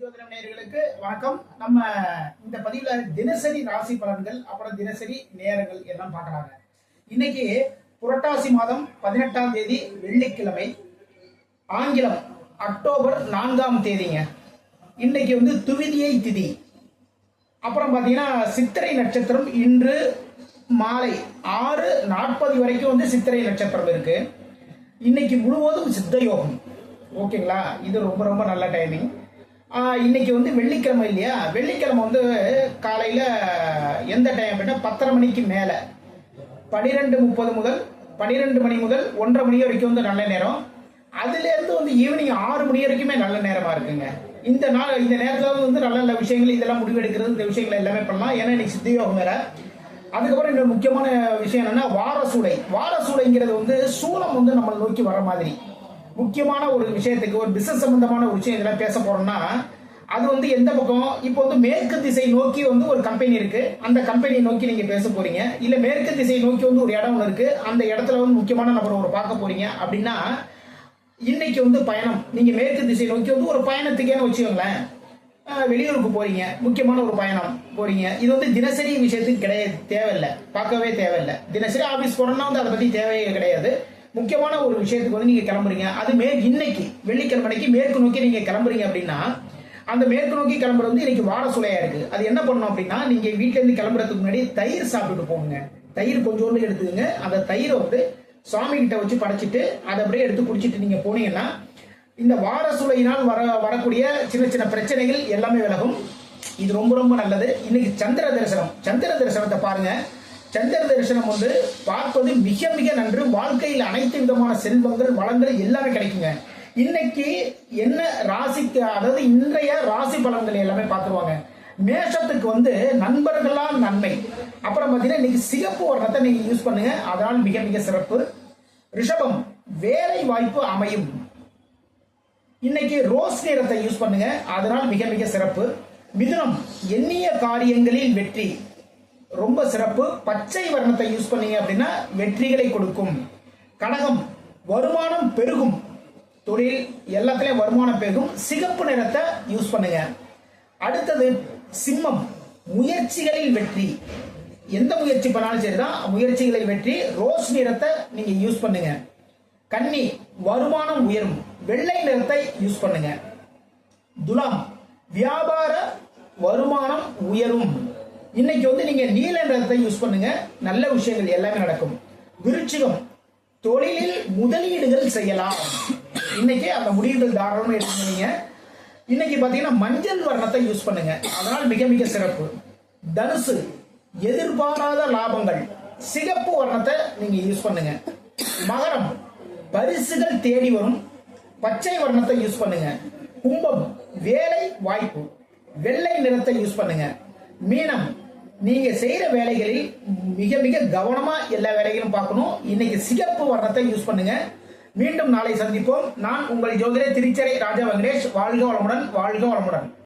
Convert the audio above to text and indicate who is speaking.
Speaker 1: ஜோதிடம் நேயர்களுக்கு வணக்கம். நம்ம இந்த பதிவுல தினசரி ராசி பலன்கள் அப்புறம் தினசரி நேரங்கள் எல்லாம் பார்க்கறாங்க. இன்னைக்கு புரட்டாசி மாதம் 18ஆம் தேதி வெள்ளிக்கிழமை, ஆங்கிலம் அக்டோபர் 4ஆம் தேதிங்க. இன்னைக்கு துவிதியை திதி. அப்புறம் பாத்தீங்கன்னா சித்திரை நட்சத்திரம் இன்று மாலை 6:40 வரைக்கும் சித்திரை நட்சத்திரம் இருக்கு. இன்னைக்கு முழுவதும் சித்த யோகம். ஓகேங்களா, இது ரொம்ப ரொம்ப நல்ல டைமிங். இன்னைக்கு வெள்ளிக்கிழமை இல்லையா, வெள்ளிக்கிழமை காலையில் எந்த டைம் அப்படின்னா 10:30 மணிக்கு மேலே 12:30 முதல் 12 மணி முதல் 1:30 மணி வரைக்கும் நல்ல நேரம். அதுலேருந்து ஈவினிங் 6 மணி வரைக்குமே நல்ல நேரமாக இருக்குங்க. இந்த நேரத்தில் நல்ல நல்ல விஷயங்கள் இதெல்லாம் முடிவெடுக்கிறது, இந்த விஷயங்களை எல்லாமே பண்ணலாம். ஏன்னா இன்னைக்கு சித்தியோகம் வேற. அதுக்கப்புறம் இன்னொரு முக்கியமான விஷயம் என்னன்னா வாரசூடை. வாரசூடைங்கிறது சூலம் நம்மளை நோக்கி வர மாதிரி முக்கியமான ஒரு விஷயத்துக்கு, ஒரு பிசினஸ் சம்பந்தமான ஒரு விஷயம் இதெல்லாம் பேச போறோம்னா அது எந்த பக்கம், இப்போ மேற்கு திசை நோக்கி ஒரு கம்பெனி இருக்கு, அந்த கம்பெனியை நோக்கி நீங்க பேச போறீங்க. இல்ல மேற்கு திசை நோக்கி ஒரு இடம் இருக்கு, அந்த இடத்துல முக்கியமான நபர் ஒரு பார்க்க போறீங்க அப்படின்னா இன்னைக்கு பயணம். நீங்க மேற்கு திசை நோக்கி ஒரு பயணத்துக்கேன்னு வச்சுக்கோங்களேன், வெளியூருக்கு போறீங்க, முக்கியமான ஒரு பயணம் போறீங்க. இது தினசரி விஷயத்துக்கு கிடையாது, தேவையில்லை, பார்க்கவே தேவையில்லை. தினசரி ஆபீஸ் போறோம்னா அதை பத்தி தேவையே கிடையாது. முக்கியமான ஒரு விஷயத்துக்கு நீங்க கிளம்புறீங்க, அது இன்னைக்கு வெள்ளிக்கிழமைக்கு மேற்கு நோக்கி நீங்க கிளம்புறீங்க அப்படின்னா அந்த மேற்கு நோக்கி கிளம்புறது இன்னைக்கு வார சூளையா இருக்கு. அது என்ன பண்ணணும் அப்படின்னா, நீங்க வீட்டுல இருந்து கிளம்புறதுக்கு முன்னாடி தயிர் சாப்பிட்டு போங்க. தயிர் கொஞ்சோண்டு எடுத்துக்கங்க. அந்த தயிரை சுவாமி கிட்ட வச்சு படைச்சிட்டு அதை அப்படியே எடுத்து குடிச்சிட்டு நீங்க போனீங்கன்னா இந்த வார சூளையினால் வரக்கூடிய சின்ன சின்ன பிரச்சனைகள் எல்லாமே விலகும். இது ரொம்ப ரொம்ப நல்லது. இன்னைக்கு சந்திர தரிசனத்தை பாருங்க. சந்திர தரிசனம் பார்ப்பது மிக மிக நன்று. வாழ்க்கையில் அனைத்து விதமான செல்வங்கள் வளங்கள் எல்லாமே கிடைக்குங்க. இன்னைக்கு என்ன ராசிக்கு, அதாவது இன்றைய ராசி பலன்கள் எல்லாமே பார்த்துருவாங்க. மேஷத்துக்கு நண்பர்களால் நன்மை. அப்புறம் பார்த்தீங்கன்னா இன்னைக்கு சிகப்பு வர்ணத்தை நீங்க யூஸ் பண்ணுங்க, அதனால் மிக மிக சிறப்பு. ரிஷபம் வேலை வாய்ப்பு அமையும். இன்னைக்கு ரோஸ் நிறத்தை யூஸ் பண்ணுங்க, அதனால் மிக மிக சிறப்பு. மிதுனம் எண்ணிய காரியங்களில் வெற்றி, ரொம்ப சிறப்பு. பச்சை வர்ணத்தை யூஸ் பண்ணீங்க அப்படின்னா வெற்றிகளை கொடுக்கும். கடகம் வருமானம் பெருகும், தொழில் எல்லாத்திலையும் வருமானம் பெருகும். சிகப்பு நிறத்தை யூஸ் பண்ணுங்க. அடுத்தது சிம்மம் முயற்சிகளில் வெற்றி. எந்த முயற்சி பண்ணாலும் சரிதான், முயற்சிகளில் வெற்றி. ரோஸ் நிறத்தை நீங்க யூஸ் பண்ணுங்க. கன்னி வருமானம் உயரும், வெள்ளை நிறத்தை யூஸ் பண்ணுங்க. துலாம் வியாபார வருமானம் உயரும். இன்னைக்கு நீங்க நீல நிறத்தை யூஸ் பண்ணுங்க, நல்ல விஷயங்கள் எல்லாமே நடக்கும். விருச்சிகம் தொழிலில் முதலீடுகள் செய்யலாம். இன்னைக்கு அந்த முடிவுகள் தாராளமாக எடுத்துங்க. இன்னைக்கு பாத்தீங்கன்னா மஞ்சள் வர்ணத்தை யூஸ் பண்ணுங்க, அதனால் மிக மிக சிறப்பு. தனுசு எதிர்பாராத லாபங்கள், சிகப்பு வர்ணத்தை நீங்க யூஸ் பண்ணுங்க. மகரம் பரிசுகள் தேடி வரும், பச்சை வர்ணத்தை யூஸ் பண்ணுங்க. கும்பம் வேலை வாய்ப்பு, வெள்ளை நிறத்தை யூஸ் பண்ணுங்க. மீனம் நீங்க செய்யற வேலைகளில் மிக மிக கவனமா எல்லா வேலைகளும் பார்க்கணும். இன்னைக்கு சிகப்பு வர்ணத்தை யூஸ் பண்ணுங்க. மீண்டும் நாளை சந்திப்போம். நான் உங்கள் ஜோதிடர் திருச்செரை ராஜா வெங்கடேஷ். வாழ்க வளமுடன், வாழ்க வளமுடன்.